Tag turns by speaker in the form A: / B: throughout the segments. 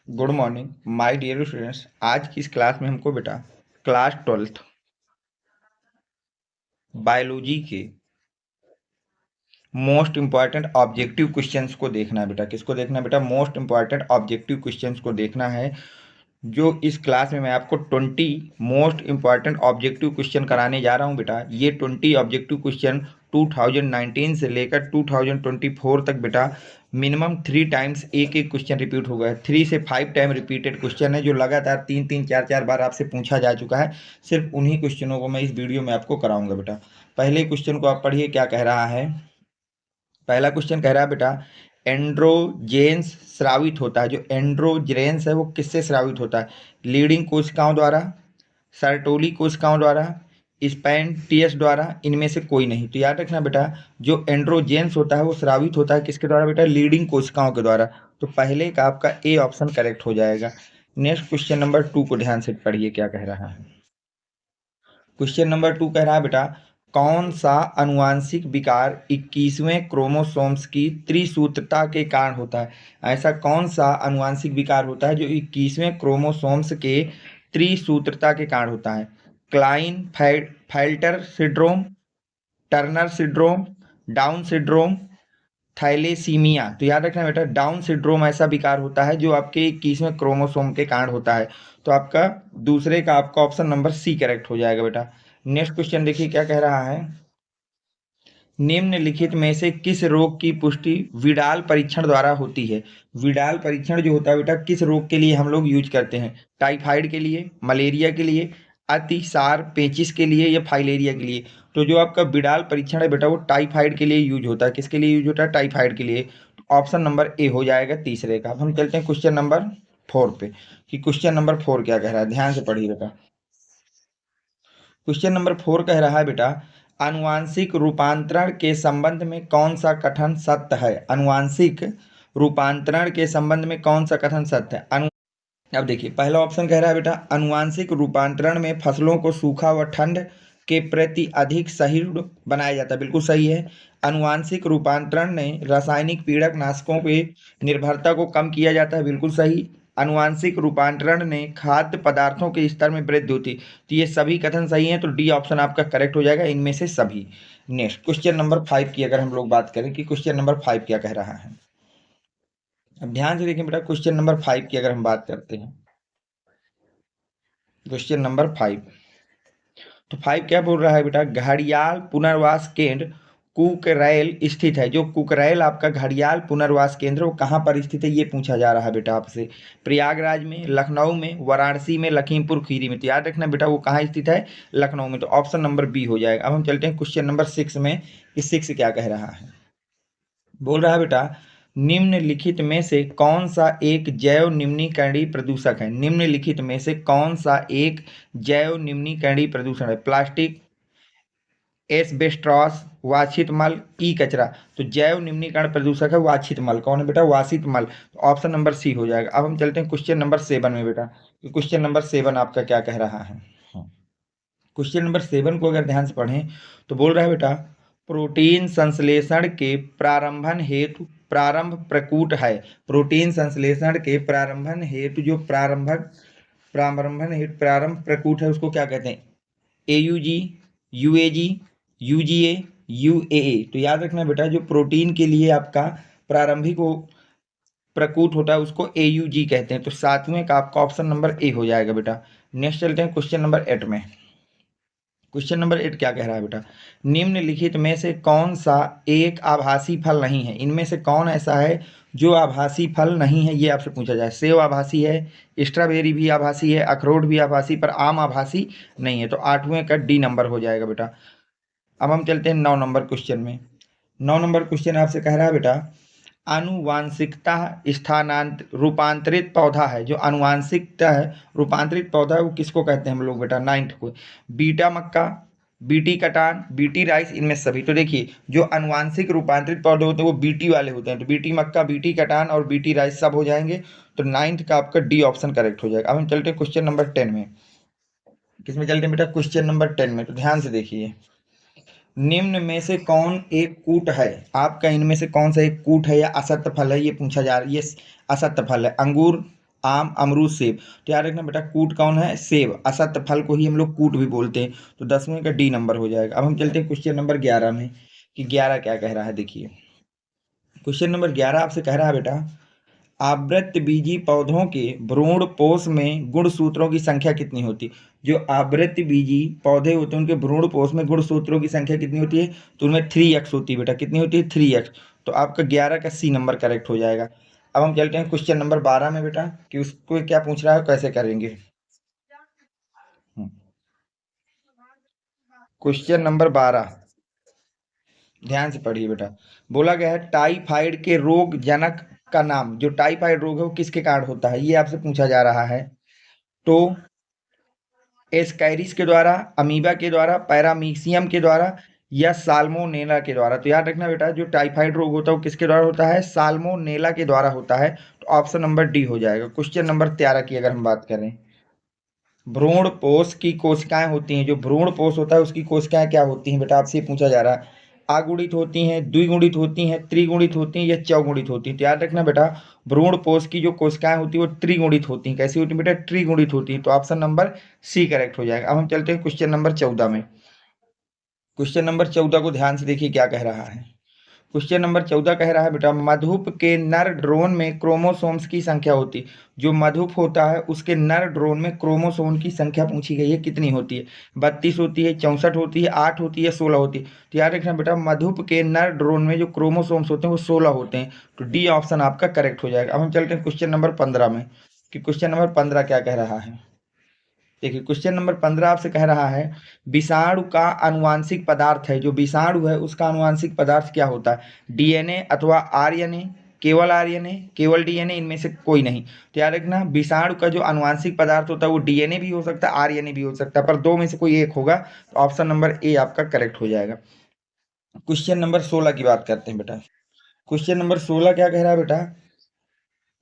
A: Good morning my dear students. आज की इस क्लास में हमको बेटा क्लास 12th बायोलॉजी के मोस्ट इंपॉर्टेंट ऑब्जेक्टिव क्वेश्चंस को देखना है बेटा। किसको देखना है बेटा? मोस्ट इंपॉर्टेंट ऑब्जेक्टिव क्वेश्चंस को देखना है। जो इस क्लास में मैं आपको 20 मोस्ट इंपॉर्टेंट ऑब्जेक्टिव क्वेश्चन कराने जा रहा हूं बेटा। ये 20 ऑब्जेक्टिव क्वेश्चन 2019 से लेकर 2024 तक बेटा मिनिमम 3 टाइम्स एक एक क्वेश्चन रिपीट होगा। 3 से 5 टाइम रिपीटेड क्वेश्चन है जो लगातार 3 4 बार आपसे पूछा जा चुका है। सिर्फ उन्हीं क्वेश्चनों को मैं इस वीडियो में आपको कराऊंगा बेटा। पहले क्वेश्चन को आप पढ़िए, क्या कह रहा है। पहला क्वेश्चन कह रहा है बेटा, एंड्रोजेंस स्रावित होता है। जो एंड्रोजेंस है वो किससे स्रावित होता है? लीडिंग कोशिकाओं द्वारा, सर्टोली कोशिकाओं द्वारा, स्पैंटियस द्वारा, इनमें से कोई नहीं। तो याद रखना बेटा, जो एंड्रोजेंस होता है वो स्रावित होता है किसके द्वारा बेटा? लीडिंग कोशिकाओं के द्वारा। तो पहले का आपका ए ऑप्शन करेक्ट हो जाएगा। नेक्स्ट क्वेश्चन नंबर 2 को ध्यान से पढ़िए, क्या कह रहा है। क्वेश्चन नंबर 2 कह रहा है बेटा, कौन सा अनुवांशिक विकार 21वें क्रोमोसोम्स की त्रिसूत्रता के कारण होता है? ऐसा कौन सा अनुवांशिक विकार होता है जो 21वें क्रोमोसोम्स के त्रिसूत्रता के कारण होता है? Klinefelter syndrome, Turner syndrome, Down syndrome, thalassemia. तो याद रखना बेटा, डाउन सिंड्रोम ऐसा विकार होता है जो आपके 21वें क्रोमोसोम के कारण होता है। तो आपका दूसरे का आपका ऑप्शन नंबर सी करेक्ट हो जाएगा बेटा। नेक्स्ट क्वेश्चन देखिए, क्या कह रहा है। निम्नलिखित में से किस रोग की पुष्टि विडाल परीक्षण द्वारा होती है? विडाल परीक्षण जो होता है बेटा किस रोग के लिए हम लोग यूज करते हैं? टाइफाइड के लिए, मलेरिया के लिए, अतिसार पेचिस के लिए, या फाइलेरिया के लिए? तो जो आपका विडाल परीक्षण है बेटा वो टाइफाइड के लिए यूज होता है। किसके लिए यूज होता है? टाइफाइड के लिए। ऑप्शन नंबर ए हो जाएगा तीसरे का। अब हम चलते हैं क्वेश्चन नंबर 4 पे, कि क्वेश्चन नंबर 4 क्या कह रहा है। ध्यान से पढ़िए बेटा। क्वेश्चन नंबर 4 कह रहा है बेटा, आनुवांशिक रूपांतरण के संबंध में कौन सा कथन सत्य है? आनुवांशिक रूपांतरण के संबंध में कौन सा कथन सत्य है? अब देखिए, पहला ऑप्शन कह रहा है बेटा, आनुवांशिक रूपांतरण में फसलों को सूखा व ठंड के प्रति अधिक सहिष्णु बनाया जाता है। बिल्कुल सही है। आनुवांशिक रूपांतरण ने रासायनिक पीड़क नाशकों पे निर्भरता को कम किया जाता है। बिल्कुल सही। आनुवांशिक रूपांतरण ने खाद्य पदार्थों के स्तर में वृद्धि होती। तो ये सभी कथन सही हैं, तो डी ऑप्शन आपका करेक्ट हो जाएगा इनमें से सभी। नेक्स्ट क्वेश्चन नंबर 5 की अगर हम लोग बात करें कि क्वेश्चन नंबर 5 क्या कह रहा है। अब ध्यान से देखें बेटा, क्वेश्चन नंबर 5 की अगर हम बात करते हैं, क्वेश्चन नंबर 5, तो 5 क्या बोल रहा है बेटा, घड़ियाल पुनर्वास केंद्र कुकरैल स्थित है। जो कुकरैल आपका घड़ियाल पुनर्वास केंद्र वो कहाँ पर स्थित है ये पूछा जा रहा है बेटा आपसे। प्रयागराज में, लखनऊ में, वाराणसी में, लखीमपुर खीरी में। तो याद रखना बेटा वो कहाँ स्थित है? लखनऊ में। तो ऑप्शन नंबर बी हो जाएगा। अब हम चलते हैं क्वेश्चन नंबर 6 में कि 6 क्या कह रहा है। बोल रहा है बेटा, निम्नलिखित में से कौन सा एक जैव निम्नीकरणीय प्रदूषक है? निम्नलिखित में से कौन सा एक जैव निम्नीकरणीय प्रदूषण है? प्लास्टिक, एस्बेस्टॉस, वाछित मल, ई कचरा। तो जैव निम्नीकरण प्रदूषक है वाछित मल। कौन है बेटा? वाछित मल। तो ऑप्शन नंबर सी हो जाएगा। अब हम चलते हैं क्वेश्चन नंबर 7 में बेटा, कि क्वेश्चन नंबर 7 आपका क्या कह रहा है। क्वेश्चन नंबर 7 को अगर ध्यान से पढ़ें तो बोल रहा है बेटा, प्रोटीन संश्लेषण के प्रारंभन हेतु प्रारंभ प्रकूट है। प्रोटीन संश्लेषण के प्रारंभन हेतु जो प्रारंभन हेतु प्रारंभ प्रकूट है उसको क्या कहते हैं? AUG, यूएजी, UGA, यूएए। तो याद रखना बेटा, जो प्रोटीन के लिए आपका प्रारंभिक वो प्रकूट होता है उसको एयूजी कहते हैं। तो 7वें का आपका ऑप्शन नंबर ए हो जाएगा बेटा। नेक्स्ट चलते हैं क्वेश्चन नंबर 8 में। क्वेश्चन नंबर 8 क्या कह रहा है बेटा, निम्नलिखित में से कौन सा एक आभासी फल नहीं है? इनमें से कौन ऐसा है जो आभासी फल नहीं है ये आपसे पूछा जाए। सेब आभासी है, स्ट्रॉबेरी भी आभासी है, अखरोट भी आभासी, पर आम आभासी नहीं है। तो 8वें का डी नंबर हो जाएगा बेटा। अब हम चलते हैं 9 नंबर क्वेश्चन में। 9 नंबर क्वेश्चन आपसे कह रहा है बेटा, आनुवांशिकता स्थानांत रूपांतरित पौधा है। जो आनुवांशिकता है रूपांतरित पौधा है वो किसको कहते हैं हम लोग बेटा? 9th को। बीटा मक्का, बीटी कटान, बीटी राइस, इनमें सभी। तो देखिए, जो आनुवांशिक रूपांतरित पौधे होते हैं वो बीटी वाले होते हैं। तो बीटी मक्का, बीटी कटान और बीटी राइस सब हो जाएंगे। तो 9th का आपका डी ऑप्शन करेक्ट हो जाएगा। अब हम चलते हैं क्वेश्चन नंबर 10 में। किसमें चलते हैं बेटा? क्वेश्चन नंबर 10 में। तो ध्यान से देखिए, निम्न में से कौन एक कूट है? आपका इनमें से कौन सा एक कूट है या असत्य फल है ये पूछा जा रहा है। ये असत्य फल है। अंगूर, आम, अमरूद, सेब। तो याद रखना बेटा कूट कौन है? सेब। असत्य फल को ही हम लोग कूट भी बोलते हैं। तो 10वें का डी नंबर हो जाएगा। अब हम चलते हैं क्वेश्चन नंबर 11 में कि 11 क्या कह रहा है। देखिए क्वेश्चन नंबर 11 आपसे कह रहा है बेटा, आवृतबीजी पौधों के भ्रूणपोष में गुणसूत्रों की संख्या कितनी होती? जो आवृतबीजी पौधे होते हैं उनके भ्रूणपोष में गुणसूत्रों की संख्या कितनी होती है? तो उनमें 3x होती है बेटा। कितनी होती है? 3x। तो आपका 11 का सी नंबर करेक्ट हो जाएगा। अब हम चलते हैं क्वेश्चन नंबर 12 में बेटा कि उसको क्या पूछ रहा है, कैसे करेंगे। क्वेश्चन नंबर 12 ध्यान से पढ़िए बेटा। बोला गया है टाइफाइड के रोग जनक का नाम। जो टाइफाइड रोग है वो किसके कारण होता है, ये आपसे पूछा जा रहा है। तो एस्कैरिस के द्वारा, अमीबा के द्वारा, पैरामीशियम के द्वारा या साल्मोनेला के द्वारा। तो याद रखना बेटा जो टाइफाइड रोग होता है वो किसके द्वारा होता है? साल्मोनेला के द्वारा होता है। तो ऑप्शन नंबर डी हो जाएगा। क्वेश्चन नंबर 13 की अगर हम बात करें, भ्रूणपोष की कोशिकाएं होती हैं, जो भ्रूणपोष होता है उसकी कोशिकाएं क्या होती हैं बेटा, आपसे पूछा जा रहा है। अगुणित होती हैं, द्विगुणित होती हैं, त्रिगुणित होती हैं या चौगुणित होती हैं। तो याद रखना बेटा भ्रूणपोष की जो कोशिकाएं होती हैं वो त्रिगुणित होती हैं। कैसी होती हैं बेटा? त्रिगुणित होती हैं। तो ऑप्शन नंबर सी करेक्ट हो जाएगा। अब हम चलते हैं क्वेश्चन नंबर 14 में। क्वेश्चन नंबर 14 को ध्यान से देखिए क्या कह रहा है। क्वेश्चन नंबर 14 कह रहा है बेटा, मधुप के नर ड्रोन में क्रोमोसोम्स की संख्या होती। जो मधुप होता है उसके नर ड्रोन में क्रोमोसोम की संख्या पूछी गई है, कितनी होती है? 32 होती है, 64 होती है, 8 होती है, 16 होती है। तो याद रखना बेटा मधुप के नर ड्रोन में जो क्रोमोसोम्स होते हैं वो 16 होते हैं। तो डी ऑप्शन आपका करेक्ट हो जाएगा। अब हम चलते हैं क्वेश्चन नंबर 15 में कि क्वेश्चन नंबर 15 क्या कह रहा है। देखिए क्वेश्चन नंबर 15 आपसे कह रहा है विषाणु का आनुवांशिक पदार्थ है। जो विषाणु है उसका आनुवांशिक पदार्थ क्या होता है? डीएनए अथवा आरएनए, केवल आरएनए, केवल डीएनए, इनमें से कोई नहीं। तो याद रखना विषाणु का जो आनुवांशिक पदार्थ होता है वो डीएनए भी हो सकता है, आरएनए भी हो सकता है, पर दो में से कोई एक होगा। तो ऑप्शन नंबर ए आपका करेक्ट हो जाएगा। क्वेश्चन नंबर 16 की बात करते हैं बेटा। क्वेश्चन नंबर 16 क्या कह रहा है बेटा,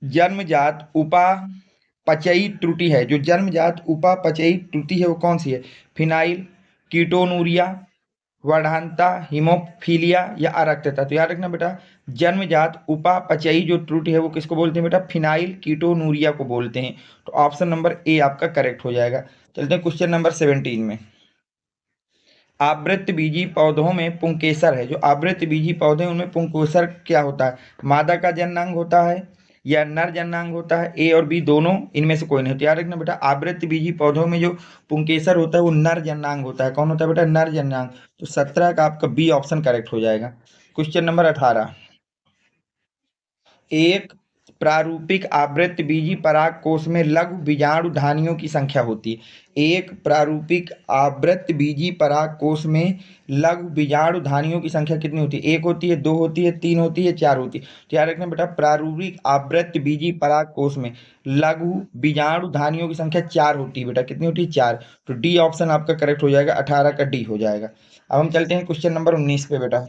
A: जन्मजात उपापचयी त्रुटि है। जो जन्मजात उपापचयी त्रुटि है वो कौन सी है? फिनाइल, कीटोनूरिया, वर्धानता, हीमोफीलिया या अरक्तता। तो याद रखना बेटा जन्मजात उपापचयी जो त्रुटि है वो किसको बोलते हैं बेटा? फिनाइल कीटोनूरिया को बोलते हैं। तो ऑप्शन नंबर ए आपका करेक्ट हो जाएगा। चलते हैं क्वेश्चन नंबर 17 में। आवृतबीजी पौधों में पुंकेसर है। जो आवृतबीजी पौधे हैं उनमें पुंकेसर क्या होता है? मादा का जननांग होता है या नर जननांग होता है? ए और बी दोनों, इनमें से कोई नहीं। तो याद रखना बेटा आवृतबीजी पौधों में जो पुंकेसर होता है वो नर जननांग होता है। कौन होता है बेटा? नर जननांग। तो 17 का आपका बी ऑप्शन करेक्ट हो जाएगा। क्वेश्चन नंबर 18, एक प्रारूपिक आवृतबीजी परागकोश में लघु बीजाणुधानियों की संख्या होती है। एक प्रारूपिक आवृतबीजी परागकोश में लघु बीजाणुधानियों की संख्या कितनी होती है? एक होती है, दो होती है, तीन होती है, चार होती है। तो याद रखना बेटा प्रारूपिक आवृतबीजी परागकोश में लघु बीजाणुधानियों की संख्या 4 होती है बेटा। कितनी होती है? 4। तो डी ऑप्शन आपका करेक्ट हो जाएगा, 18 का डी हो जाएगा। अब हम चलते हैं क्वेश्चन नंबर 19 पे बेटा।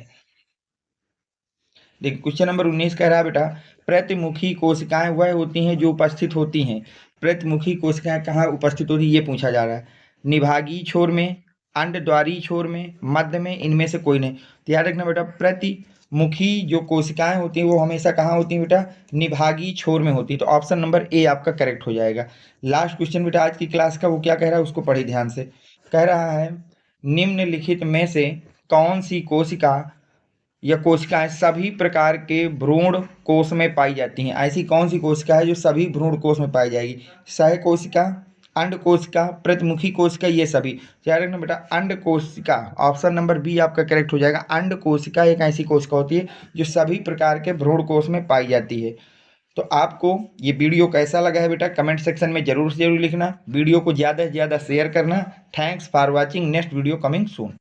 A: देखिए क्वेश्चन नंबर 19 कह रहा है बेटा प्रतिमुखी कोशिकाएं वह होती हैं जो उपस्थित होती हैं। प्रतिमुखी कोशिकाएं कहाँ उपस्थित होती है ये पूछा जा रहा है। निभागीय छोर में, अंडद्वारी छोर में, मध्य में, इनमें से कोई नहीं। तो याद रखना बेटा प्रतिमुखी जो कोशिकाएं होती हैं वो हमेशा कहाँ होती हैं बेटा? निभागीय छोर में होती है। तो ऑप्शन नंबर ए आपका करेक्ट हो जाएगा। लास्ट क्वेश्चन बेटा आज की क्लास का वो क्या कह रहा है उसको पढ़ी ध्यान से। कह रहा है निम्नलिखित में से कौन सी कोशिका यह कोशिकाएं सभी प्रकार के भ्रूण कोश में पाई जाती हैं? ऐसी कौन सी कोशिका है जो सभी भ्रूण कोश में पाई जाएगी? सह कोशिका, अंड कोशिका, प्रतिमुखी कोशिका, ये सभी। याद रखना बेटा अंड कोशिका, ऑप्शन नंबर बी आपका करेक्ट हो जाएगा। अंड कोशिका एक ऐसी कोशिका होती है जो सभी प्रकार के भ्रूण कोश में पाई जाती है। तो आपको ये वीडियो कैसा लगा है बेटा कमेंट सेक्शन में जरूर से जरूर लिखना। वीडियो को ज़्यादा से ज़्यादा शेयर करना। Thanks for watching. Next video coming soon.